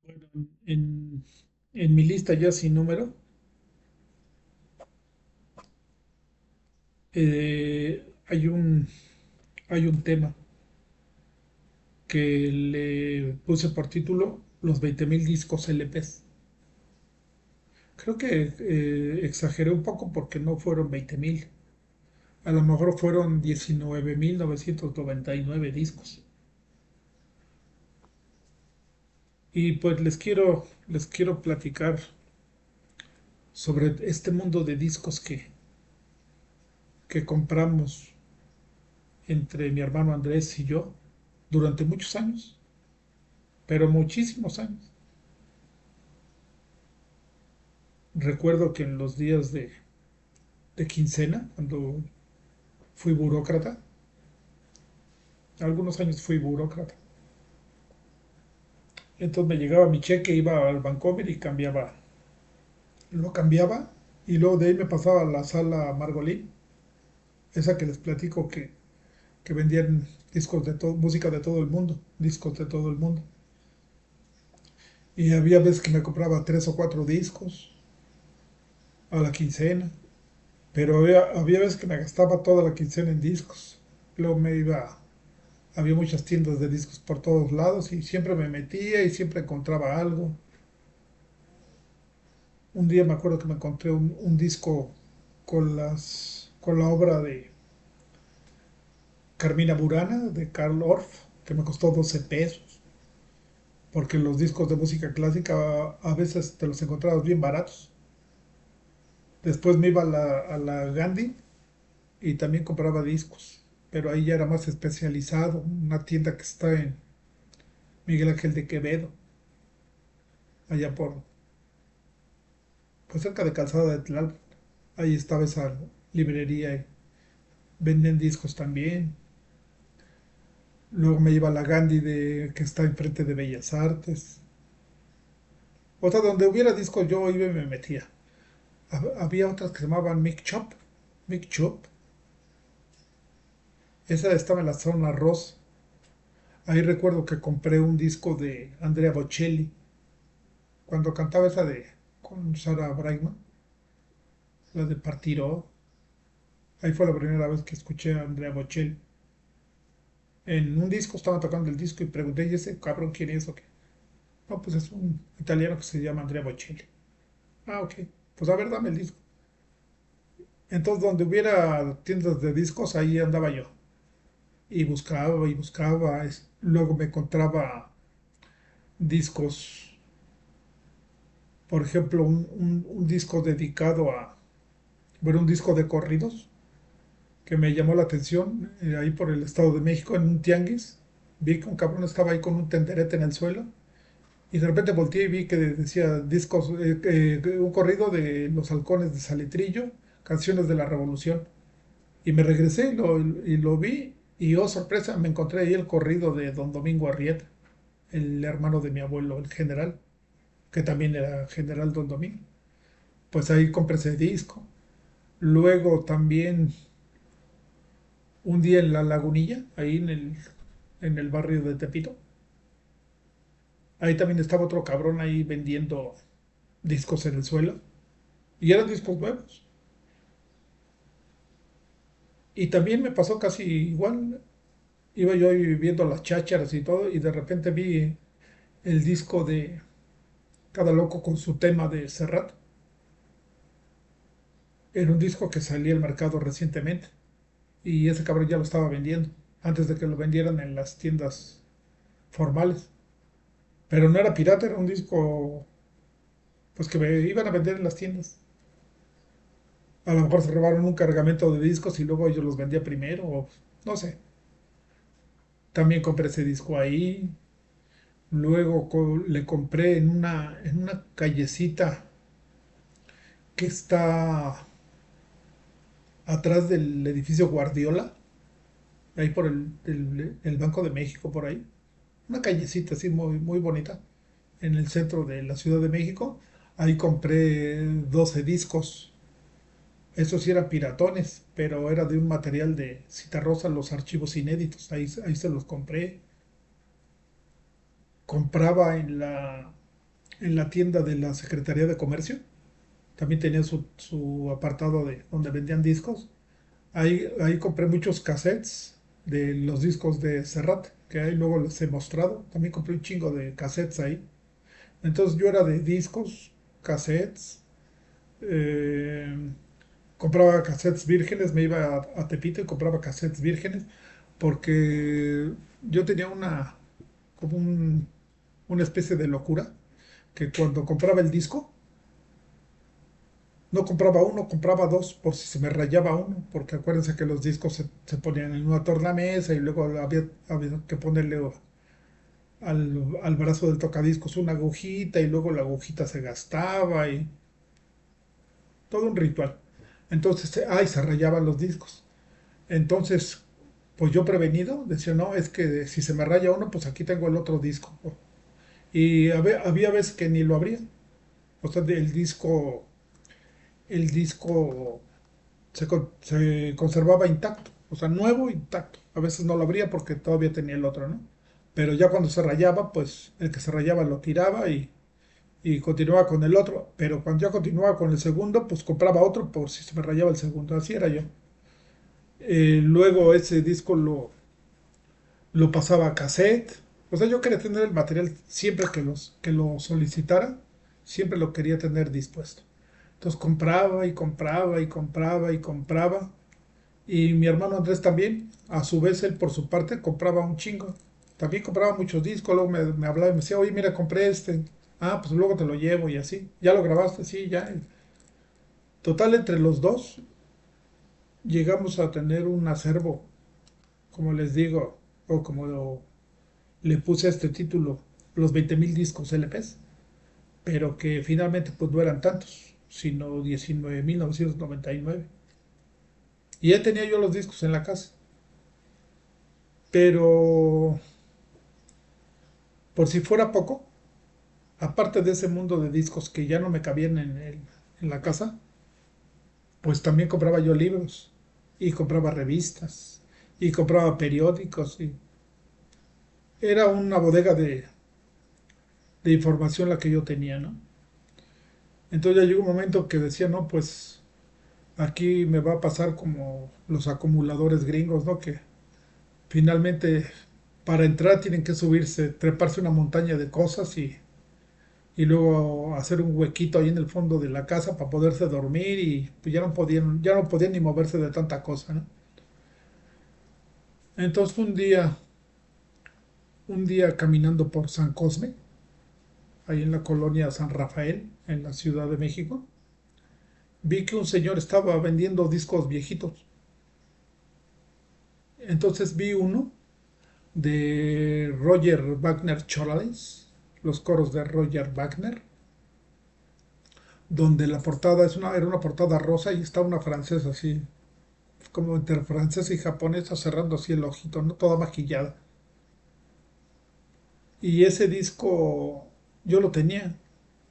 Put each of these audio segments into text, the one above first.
Bueno, en, en mi lista ya sin número, hay un tema que le puse por título Los 20.000 discos LPs. Creo que exageré un poco porque no fueron 20.000. A lo mejor fueron 19.999 discos. Y pues les quiero platicar sobre este mundo de discos que compramos entre mi hermano Andrés y yo durante muchos años, pero muchísimos años. Recuerdo que en los días de quincena, cuando fui burócrata, algunos años fui burócrata, entonces me llegaba mi cheque, iba al Bancomer y lo cambiaba y luego de ahí me pasaba a la sala Margolín, esa que les platico que vendían discos de todo, música de todo el mundo, discos de todo el mundo. Y había veces que me compraba 3 o 4 discos a la quincena, pero había veces que me gastaba toda la quincena en discos. Luego había muchas tiendas de discos por todos lados y siempre me metía y siempre encontraba algo. Un día me acuerdo que me encontré un disco con la obra de Carmina Burana de Karl Orff, que me costó 12 pesos, porque los discos de música clásica a veces te los encontrabas bien baratos. Después me iba a la Gandhi y también compraba discos, pero ahí ya era más especializado, una tienda que está en Miguel Ángel de Quevedo, allá pues cerca de Calzada de Tlalpan. Ahí estaba esa librería y venden discos también. Luego me iba a la Gandhi que está enfrente de Bellas Artes. O sea, donde hubiera discos yo iba y me metía. Había otras que se llamaban Mic Shop. Mic Shop. Esa estaba en la zona Ross. Ahí recuerdo que compré un disco de Andrea Bocelli. Cuando cantaba esa con Sara Brightman, la de Partiró. Ahí fue la primera vez que escuché a Andrea Bocelli. En un disco estaba tocando el disco y pregunté, ¿y ese cabrón quién es o qué? No, pues es un italiano que se llama Andrea Bocelli. Ah, ok. Pues a ver, dame el disco. Entonces, donde hubiera tiendas de discos, ahí andaba yo. Y buscaba y buscaba. Luego me encontraba discos, por ejemplo, un disco dedicado bueno, un disco de corridos que me llamó la atención ahí por el Estado de México en un tianguis. Vi que un cabrón estaba ahí con un tenderete en el suelo y de repente volteé y vi que decía discos, un corrido de Los Halcones de Salitrillo, canciones de la Revolución. Y me regresé y lo vi y oh sorpresa, me encontré ahí el corrido de Don Domingo Arrieta, el hermano de mi abuelo, el general, que también era general Don Domingo. Pues ahí compré ese disco. Luego también un día en La Lagunilla, ahí en el barrio de Tepito, ahí también estaba otro cabrón ahí vendiendo discos en el suelo. Y eran discos nuevos. Y también me pasó casi igual. Iba yo ahí viendo las chácharas y todo, y de repente vi el disco de Cada Loco con su tema de Serrat. Era un disco que salía al mercado recientemente. Y ese cabrón ya lo estaba vendiendo. Antes de que lo vendieran en las tiendas formales. Pero no era pirata, era un disco pues que me iban a vender en las tiendas. A lo mejor se robaron un cargamento de discos y luego yo los vendía primero, o no sé. También compré ese disco ahí. Luego le compré en una callecita que está atrás del edificio Guardiola, ahí por el Banco de México, por ahí. Una callecita así muy, muy bonita, en el centro de la Ciudad de México. Ahí compré 12 discos. Esos sí eran piratones, pero era de un material de Citarrosa, los archivos inéditos. Ahí se los compré. Compraba en la en la tienda de la Secretaría de Comercio. También tenía su apartado de donde vendían discos. Ahí compré muchos cassettes de los discos de Serrat, que ahí luego les he mostrado. También compré un chingo de cassettes ahí. Entonces yo era de discos, cassettes, eh, compraba cassettes vírgenes, me iba a Tepito y compraba cassettes vírgenes, porque yo tenía como una especie de locura, que cuando compraba el disco, no compraba uno, compraba dos por si se me rayaba uno, porque acuérdense que los discos se ponían en una tornamesa y luego había que ponerle al brazo del tocadiscos una agujita y luego la agujita se gastaba y todo un ritual. Entonces, ay, se rayaban los discos. Entonces, pues yo prevenido, decía, no, es que si se me raya uno, pues aquí tengo el otro disco. Y había veces que ni lo abría. O sea, el disco se conservaba intacto, o sea, nuevo, intacto. A veces no lo abría porque todavía tenía el otro, ¿no? Pero ya cuando se rayaba, pues el que se rayaba lo tiraba y continuaba con el otro. Pero cuando ya continuaba con el segundo, pues compraba otro por si se me rayaba el segundo. Así era yo. Luego ese disco lo pasaba a cassette. O sea, yo quería tener el material siempre que lo solicitara, siempre lo quería tener dispuesto. Entonces compraba y compraba y compraba y compraba. Y mi hermano Andrés también, a su vez él por su parte compraba un chingo. También compraba muchos discos, luego me hablaba y me decía, oye, mira, compré este. Ah, pues luego te lo llevo y así. ¿Ya lo grabaste? Sí, ya. Total, entre los dos llegamos a tener un acervo, como les digo, o como le puse a este título, los 20.000 discos LPs, pero que finalmente pues no eran tantos, sino 19.999. Y ya tenía yo los discos en la casa. Pero por si fuera poco, aparte de ese mundo de discos que ya no me cabían en la casa, pues también compraba yo libros y compraba revistas y compraba periódicos y era una bodega de información la que yo tenía, ¿no? Entonces ya llegó un momento que decía, no, pues aquí me va a pasar como los acumuladores gringos, ¿no? Que finalmente para entrar tienen que subirse, treparse una montaña de cosas y luego hacer un huequito ahí en el fondo de la casa para poderse dormir y pues ya no podían ni moverse de tanta cosa, ¿no? Entonces un día caminando por San Cosme, ahí en la colonia San Rafael, en la Ciudad de México, vi que un señor estaba vendiendo discos viejitos. Entonces vi uno de Roger Wagner Chorales, los coros de Roger Wagner, donde la portada era una portada rosa y está una francesa así, como entre francesa y japonesa cerrando así el ojito, ¿no? Toda maquillada. Y ese disco yo lo tenía,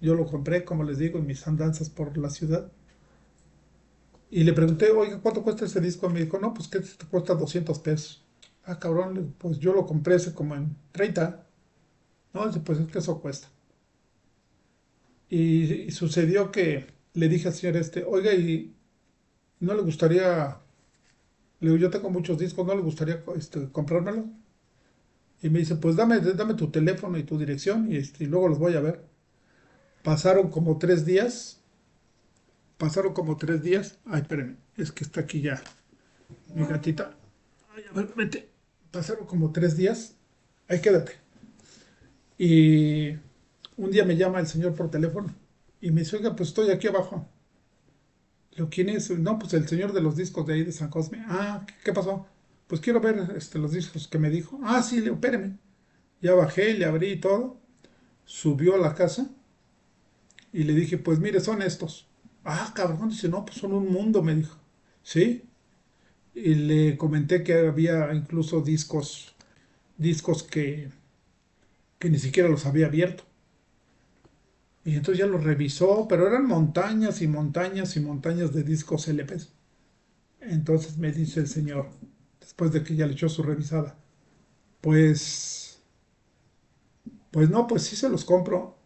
yo lo compré, como les digo, en mis andanzas por la ciudad. Y le pregunté, oiga, ¿cuánto cuesta ese disco? Y me dijo, no, pues que te cuesta 200 pesos. Ah, cabrón, pues yo lo compré ese como en 30. No, dice, pues es que eso cuesta. Y sucedió que le dije al señor oiga, ¿y no le gustaría, le digo, yo tengo muchos discos, ¿no le gustaría comprármelo? Y me dice, pues dame tu teléfono y tu dirección y luego los voy a ver. Pasaron como 3 días. Pasaron como 3 días. Ay, espérenme, es que está aquí ya mi gatita. Ay, a ver, vete. Pasaron como 3 días. Ahí quédate. Y un día me llama el señor por teléfono y me dice, oiga, pues estoy aquí abajo. ¿Quién es? No, pues el señor de los discos de ahí de San Cosme. Ah, ¿qué pasó? Pues quiero ver los discos que me dijo. Ah, sí, le digo, espéreme. Ya bajé, le abrí y todo. Subió a la casa y le dije, pues mire, son estos. Ah, cabrón, dice, no, pues son un mundo, me dijo. ¿Sí? Y le comenté que había incluso discos que ni siquiera los había abierto. Y entonces ya los revisó, pero eran montañas y montañas y montañas de discos LPs. Entonces me dice el señor, después de que ya le echó su revisada, pues, pues no, pues sí se los compro.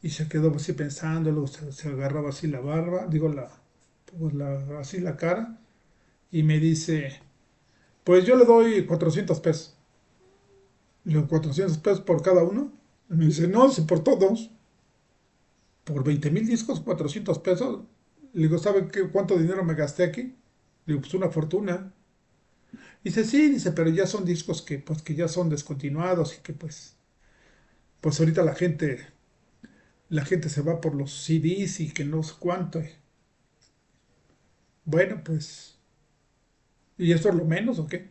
Y se quedó así pensando, luego se agarraba así la barba, digo, pues así la cara, y me dice, pues yo le doy 400 pesos. Le digo, ¿400 pesos por cada uno? Y me dice, no, si por todos, por 20,000 discos, 400 pesos. Le digo, ¿sabe cuánto dinero me gasté aquí? Le digo, pues una fortuna. Dice, sí, dice, pero ya son discos que ya son descontinuados y que pues ahorita la gente se va por los CDs y que no sé cuánto. Bueno, pues, ¿y esto es lo menos o qué?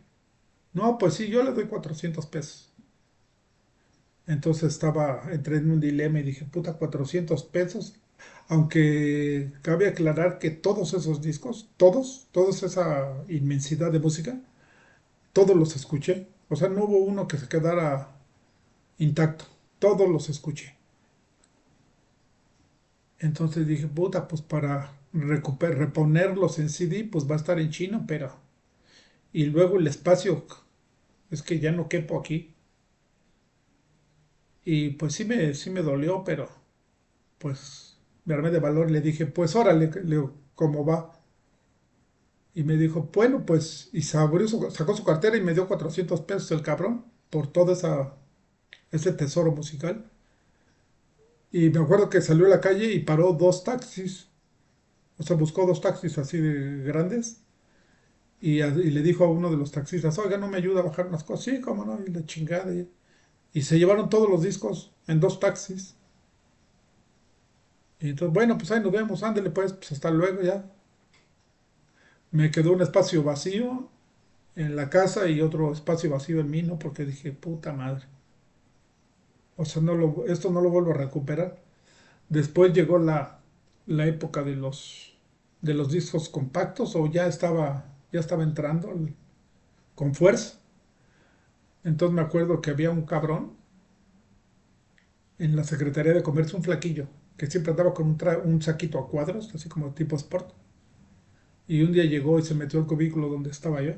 No, pues sí, yo le doy 400 pesos. Entonces entré en un dilema y dije, puta, 400 pesos. Aunque cabe aclarar que todos esos discos, todos esa inmensidad de música, todos los escuché. O sea, no hubo uno que se quedara intacto. Todos los escuché. Entonces dije, puta, pues para reponerlos en CD, pues va a estar en chino, pero... Y luego el espacio, es que ya no quepo aquí. Y pues sí me dolió, pero pues me armé de valor y le dije, pues órale, le digo, ¿cómo va? Y me dijo, bueno, pues, y sacó su cartera y me dio 400 pesos el cabrón por todo ese tesoro musical. Y me acuerdo que salió a la calle y paró dos taxis, o sea, buscó dos taxis así de grandes y le dijo a uno de los taxistas, oiga, ¿no me ayuda a bajar unas cosas? Sí, cómo no, y la chingada. Y se llevaron todos los discos en dos taxis. Y entonces, bueno, pues ahí nos vemos, ándele pues hasta luego ya. Me quedó un espacio vacío en la casa y otro espacio vacío en mí, ¿no? Porque dije, puta madre. O sea, esto no lo vuelvo a recuperar. Después llegó la época de los discos compactos o ya estaba entrando con fuerza. Entonces me acuerdo que había un cabrón en la Secretaría de Comercio, un flaquillo, que siempre andaba con un saquito a cuadros, así como tipo sport. Y un día llegó y se metió al cubículo donde estaba yo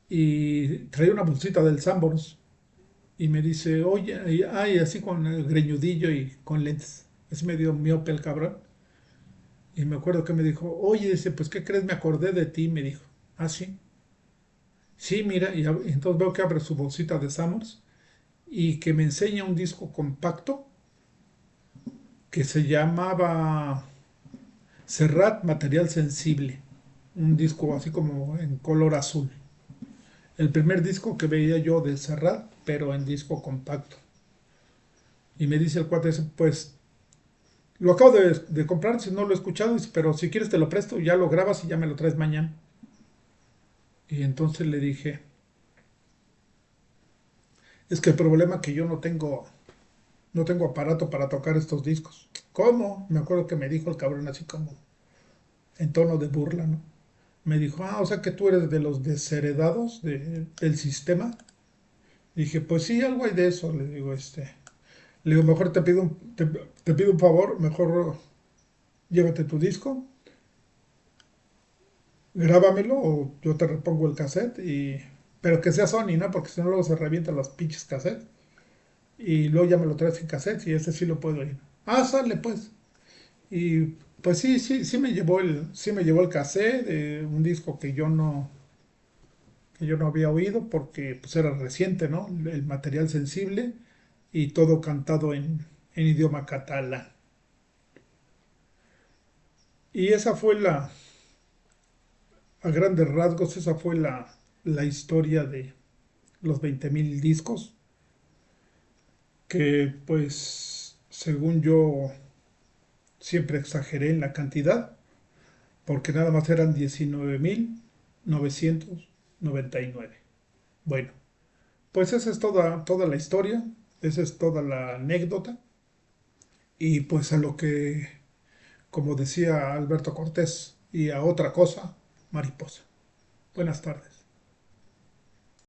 y traía una bolsita del Sanborns y me dice, oye, ay, así con el greñudillo y con lentes. Es medio miope el cabrón. Y me acuerdo que me dijo, oye, dice, pues, ¿qué crees? Me acordé de ti, me dijo. Ah, sí. Sí, mira, y entonces veo que abre su bolsita de Summers y que me enseña un disco compacto que se llamaba Serrat Material Sensible. Un disco así como en color azul. El primer disco que veía yo de Serrat, pero en disco compacto. Y me dice el cuate ese, pues, lo acabo de comprar, si no lo he escuchado, pero si quieres te lo presto, ya lo grabas y ya me lo traes mañana. Y entonces le dije, es que el problema es que yo no tengo aparato para tocar estos discos. ¿Cómo? Me acuerdo que me dijo el cabrón así como en tono de burla, ¿no? Me dijo, o sea que tú eres de los desheredados del sistema. Dije, pues sí, algo hay de eso. Le digo, mejor te pido un favor, mejor llévate tu disco, grábamelo o yo te repongo el cassette pero que sea Sony, ¿no? Porque si no luego se revientan los pinches cassettes. Y luego ya me lo traes en cassette y ese sí lo puedo ir. Ah, sale pues. Y pues sí, sí, sí me llevó el cassette de un disco que yo no había oído porque pues era reciente, ¿no? El material sensible y todo cantado en idioma catalán. Y esa fue a grandes rasgos, esa fue la historia de los 20,000 discos, que pues según yo siempre exageré en la cantidad, porque nada más eran 19,999. Bueno, pues esa es toda la historia, esa es toda la anécdota, y pues a lo que, como decía Alberto Cortés, y a otra cosa, mariposa. Buenas tardes.